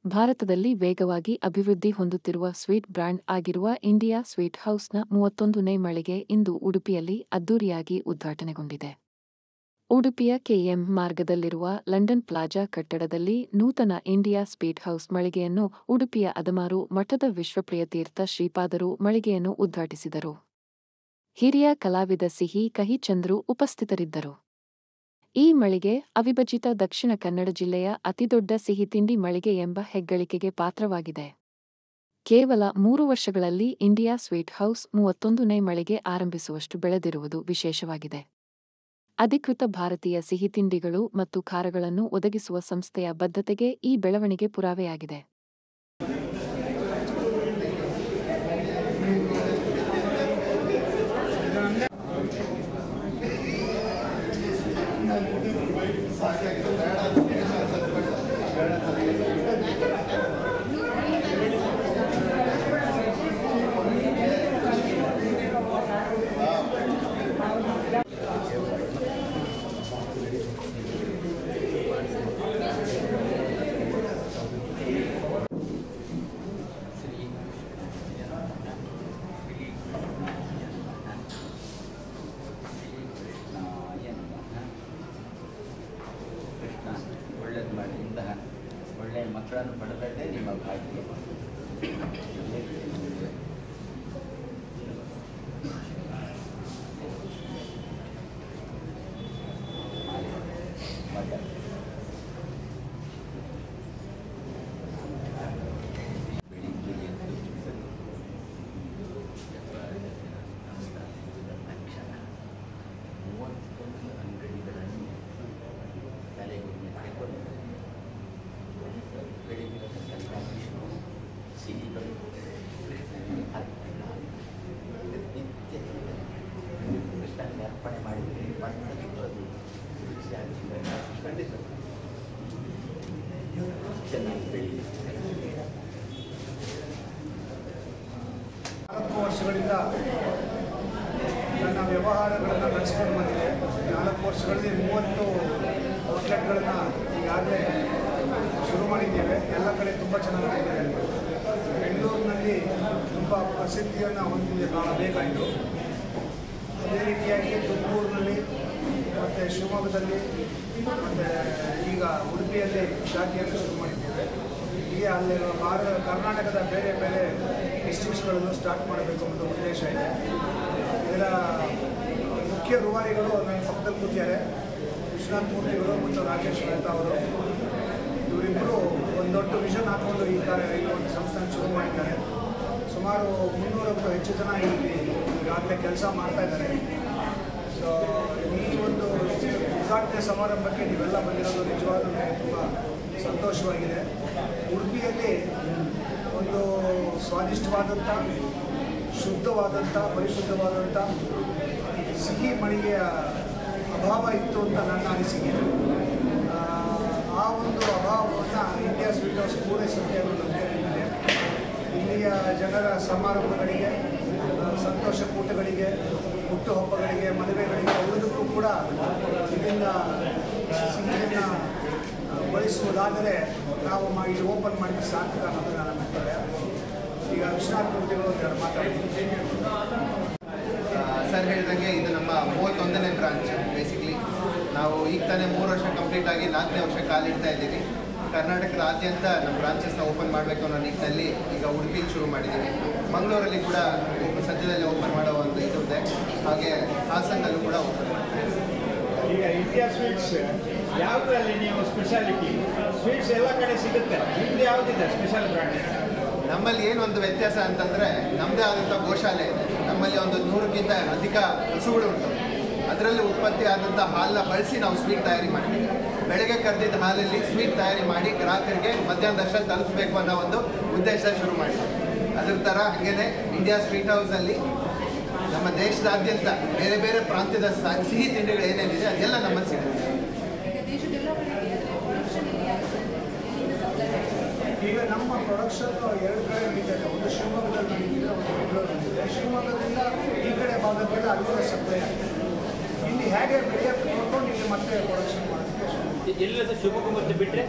ಭಾರತದಲ್ಲಿ ವೇಗವಾಗಿ ಅಭಿವೃದ್ಧಿ ಹೊಂದುತ್ತಿರುವ ಸ್ವೀಟ್ ಬ್ರ್ಯಾಂಡ್ ಆಗಿರುವ ಇಂಡಿಯಾ ಸ್ವೀಟ್ ಹೌಸ್ನ 31ನೇ ಮಳಿಗೆ ಇಂದು ಉಡುಪಿಯಲ್ಲಿ ಅದ್ದೂರಿಯಾಗಿ ಉದ್ಘಾಟನೆಗೊಂಡಿದೆ. ಉಡುಪಿಯ ಕೆಎಂ ಮಾರ್ಗದಲ್ಲಿರುವ ಲಂಡನ್ ಪ್ಲಾಜಾ ಕಟ್ಟಡದಲ್ಲಿ ನೂತನ ಇಂಡಿಯಾ ಸ್ವೀಟ್ ಹೌಸ್ ಮಳಿಗೆಯನ್ನು ಉಡುಪಿಯ ಅದಮಾರು ಮಠದ ವಿಶ್ವಪ್ರಿಯ ತೀರ್ಥ ಶ್ರೀಪಾದರು ಮಳಿಗೆಯನ್ನು ಉದ್ಘಾಟಿಸಿದರು. ಹಿರಿಯ ಕಲಾವಿದ ಸಿಹಿ ಕಹಿ ಚಂದ್ರು ಉಪಸ್ಥಿತರಿದ್ದರು. ಈ ಮಳಿಗೆ ಅವಿಭಜಿತ ದಕ್ಷಿಣ ಕನ್ನಡ ಜಿಲ್ಲೆಯ ಅತಿದೊಡ್ಡ ಸಿಹಿ ತಿಂಡಿ ಮಳಿಗೆ ಎಂಬ ಹೆಗ್ಗಳಿಕೆಗೆ ಪಾತ್ರವಾಗಿದೆ. ಕೇವಲ 3 ವರ್ಷಗಳಲ್ಲಿ ಇಂಡಿಯಾ ಸ್ವೀಟ್ ಹೌಸ್ 31ನೇ ಮಳಿಗೆ ಆರಂಭಿಸುವಷ್ಟು ಬೆಳೆದಿರುವುದು ವಿಶೇಷವಾಗಿದೆ. ಅಧಿಕೃತ ಭಾರತೀಯ ಸಿಹಿ ತಿಂಡಿಗಳು ಮತ್ತು ಖಾರಗಳನ್ನು ಒದಗಿಸುವ ಸಂಸ್ಥೆಯ ಬದ್ಧತೆಗೆ ಈ ಬೆಳವಣಿಗೆ ಪುರಾವೆಯಾಗಿದೆ. ಒಳ್ಳೆಯದು ಮಾಡಿ ಇಂತಹ ಒಳ್ಳೆಯ ಮಕ್ಕಳನ್ನು ಪಡೆದದ್ದೇ ನಿಮ್ಮ ಭಾಗ್ಯ. ಅರ್ಪಣೆ ಮಾಡಿದರೆ ಖಂಡಿತ ಚೆನ್ನಾಗಿ ಬೆಳೀಲಿ. 4 ವರ್ಷಗಳಿಂದ ನನ್ನ ವ್ಯವಹಾರಗಳನ್ನು ನಡೆಸ್ಕೊಂಡು ಬಂದಿದೆ. 4 ವರ್ಷಗಳಲ್ಲಿ 30 ಔಟ್ಲೆಟ್ಗಳನ್ನು ಈಗಾಗಲೇ ಶುರು ಮಾಡಿದ್ದೇವೆ. ಎಲ್ಲ ಕಡೆ ತುಂಬ ಚೆನ್ನಾಗಿದೆ. ಬೆಂಗಳೂರಿನಲ್ಲಿ ತುಂಬ ಪ್ರಸಿದ್ಧಿಯನ್ನು ಹೊಂದಬೇಕಾಯಿತು. ಅದೇ ರೀತಿಯಾಗಿ ತುಮಕೂರಿನಲ್ಲಿ ಮತ್ತು ಶಿವಮೊಗ್ಗದಲ್ಲಿ ಮತ್ತು ಈಗ ಉಡುಪಿಯಲ್ಲಿ ಶಾಖೆಯನ್ನು ಶುರು ಮಾಡಿದ್ದೇವೆ. ಹೀಗೆ ಅಲ್ಲಿ ಕರ್ನಾಟಕದ ಬೇರೆ ಬೇರೆ ಡಿಸ್ಟ್ರಿಕ್ಟ್ಸ್ಗಳನ್ನು ಸ್ಟಾರ್ಟ್ ಮಾಡಬೇಕು ಅನ್ನೋ ಉದ್ದೇಶ ಇದೆ. ಇದರ ಮುಖ್ಯ ರೂವಾರಿಗಳು ನನ್ನ ಪಕ್ಕದಲ್ಲಿ ಕೂತಿದ್ದಾರೆ, ವಿಶ್ವನಾಥ್ ಮೂರ್ತಿಗಳು ಮತ್ತು ರಾಕೇಶ್ ಮೆಹ್ತಾ ಅವರು. ಇವರಿಬ್ಬರು ಒಂದು ದೊಡ್ಡ ವಿಷನ್ ಹಾಕ್ಕೊಂಡು ಈ ಒಂದು ಸಂಸ್ಥೆನ ಶುರು ಮಾಡಿದ್ದಾರೆ. ಸುಮಾರು 300ಕ್ಕೂ ಹೆಚ್ಚು ಜನ ಇಲ್ಲಿ ಈಗಾಗಲೇ ಕೆಲಸ ಮಾಡ್ತಾ ಇದ್ದಾರೆ. ಸೊ ಈ ಒಂದು ಉದ್ಘಾಟನೆ ಸಮಾರಂಭಕ್ಕೆ ನೀವೆಲ್ಲ ಬಂದಿರೋದು ನಿಜವಾಗ್ಲೂ ತುಂಬ ಸಂತೋಷವಾಗಿದೆ. ಉಡುಪಿಯಲ್ಲಿ ಒಂದು ಸ್ವಾದಿಷ್ಟವಾದಂಥ, ಶುದ್ಧವಾದಂಥ, ಪರಿಶುದ್ಧವಾದಂಥ ಸಿಹಿ ಮಳಿಗೆಯ ಅಭಾವ ಇತ್ತು ಅಂತ ನನ್ನ ಅನಿಸಿಕೆ. ಆ ಒಂದು ಅಭಾವವನ್ನು ಇಂಡಿಯಾ ಸ್ವೀಟ್ ಹೌಸ್ ಪೂರೈಸುತ್ತೆ ಅನ್ನೋ ನಂಬಿಕೆ. ಇಲ್ಲಿಯ ಜನರ ಸಮಾರಂಭಗಳಿಗೆ, ಸಂತೋಷ ಕೂಟಗಳಿಗೆ, ಹುಟ್ಟುಹಬ್ಬಗಳಿಗೆ, ಮದುವೆಗಳಿಗೆ ಉಳಿದಕ್ಕೂ ಕೂಡ ಇದರಿಂದ ಸಿಹಿಯನ್ನು ಬಯಸುವುದಾದರೆ ನಾವು ಇದು ಓಪನ್ ಮಾಡಿ ಸಾರ್ಥಕ ಅನ್ನೋದು ನನ್ನ ಅಭಿಪ್ರಾಯ. ಈಗ ವಿಶ್ವನಾಥ್ ಮೂರ್ತಿಗಳು ಮಾತಾಡ್ತೀನಿ. ಸರ್ ಹೇಳಿದಂಗೆ ಇದು ನಮ್ಮ 31ನೇ ಬ್ರಾಂಚ್. ಬೇಸಿಕ್ಲಿ ನಾವು ಈಗ ತಾನೇ 3 ವರ್ಷ ಕಂಪ್ಲೀಟ್ ಆಗಿ 4ನೇ ವರ್ಷ ಕಾಲಿಡ್ತಾ ಇದ್ದೀವಿ. ಕರ್ನಾಟಕದಾದ್ಯಂತ ನಮ್ಮ ಬ್ರಾಂಚಸ್ನ ಓಪನ್ ಮಾಡಬೇಕು ಅನ್ನೋ ನಿಟ್ಟಿನಲ್ಲಿ ಈಗ ಉಡುಪಿಲಿ ಶುರು ಮಾಡಿದ್ದೀವಿ. ಮಂಗಳೂರಲ್ಲಿ ಕೂಡ ಸದ್ಯದಲ್ಲಿ ಓಪನ್ ಮಾಡೋ ಒಂದು ಇದೆ. ಹಾಗೆ ಹಾಸನಲ್ಲೂ ಕೂಡ ಓಪನ್ ಮಾಡ್ತೀವಿ. ಈಗ ಇಂಡಿಯಾ ಸ್ವೀಟ್ಸ್ ಯಾವುದರಲ್ಲಿ ನೀವು ಸ್ಪೆಷಾಲಿಟಿ? ಸ್ವೀಟ್ಸ್ ಎಲ್ಲ ಕಡೆ ಸಿಗುತ್ತೆ, ನಿಮ್ದು ಯಾವುದಿದೆ ಸ್ಪೆಷಲ್ ಬ್ರ್ಯಾಂಡ್? ನಮ್ಮಲ್ಲಿ ಏನೊಂದು ವ್ಯತ್ಯಾಸ ಅಂತಂದರೆ ನಮ್ಮದೇ ಆದಂಥ ಗೋಶಾಲೆ ಇದೆ. ನಮ್ಮಲ್ಲಿ ಒಂದು 100ಕ್ಕಿಂತ ಅಧಿಕ ಹಸುಗಳು ಉಂಟು. ಅದರಲ್ಲಿ ಉತ್ಪತ್ತಿ ಆದಂಥ ಹಾಲನ್ನ ಬಳಸಿ ನಾವು ಸ್ವೀಟ್ ತಯಾರಿ ಮಾಡ್ತೀವಿ. ಬೆಳಗ್ಗೆ ಕರೆದಿದ್ದ ಹಾಲಲ್ಲಿ ಸ್ವೀಟ್ ತಯಾರಿ ಮಾಡಿ ಗ್ರಾಹಕರಿಗೆ ಮಧ್ಯಾಹ್ನದ ಅಷ್ಟರಲ್ಲಿ ತಲುಪಬೇಕು ಅನ್ನೋ ಒಂದು ಉದ್ದೇಶ ಶುರು ಮಾಡಿದ್ವಿ. ಅದ್ರ ಥರ ಹಾಗೇನೆ ಇಂಡಿಯಾ ಸ್ವೀಟ್ ಹೌಸಲ್ಲಿ ನಮ್ಮ ದೇಶದಾದ್ಯಂತ ಬೇರೆ ಬೇರೆ ಪ್ರಾಂತ್ಯದ ಸಿಹಿ ತಿಂಡಿಗಳು ಏನೇನಿದೆ ಅದೆಲ್ಲ ನಮ್ಮಲ್ಲಿ ಸಿಗುತ್ತೆ. ಈಗ ನಮ್ಮ ಪ್ರೊಡಕ್ಷನ್ 2 ಕಡೆ ನಡೀತದೆ. ಒಂದು ಶಿವಮೊಗ್ಗದಲ್ಲಿ ನಡೀತಿದೆ, ಒಂದು ಬೆಂಗಳೂರಿನಲ್ಲಿದೆ. ಶಿವಮೊಗ್ಗದಿಂದ ಈ ಕಡೆ ಭಾಗಕ್ಕೆಲ್ಲ ಅಲ್ಲಿಂದ ಸಪ್ಲೈ ಆಗಿದೆ. ಇಲ್ಲಿ ಹೇಗೆ ಬೆಳೆಯೋಕ್ಕೆ ನೋಡ್ಕೊಂಡು ಇಲ್ಲಿ ಮತ್ತೆ ಪ್ರೊಡಕ್ಷನ್ ಮಾಡೋದಕ್ಕೆ ಎಲ್ಲ ಶಿವಮೊಗ್ಗ ಮತ್ತೆ ಬಿಟ್ಟರೆ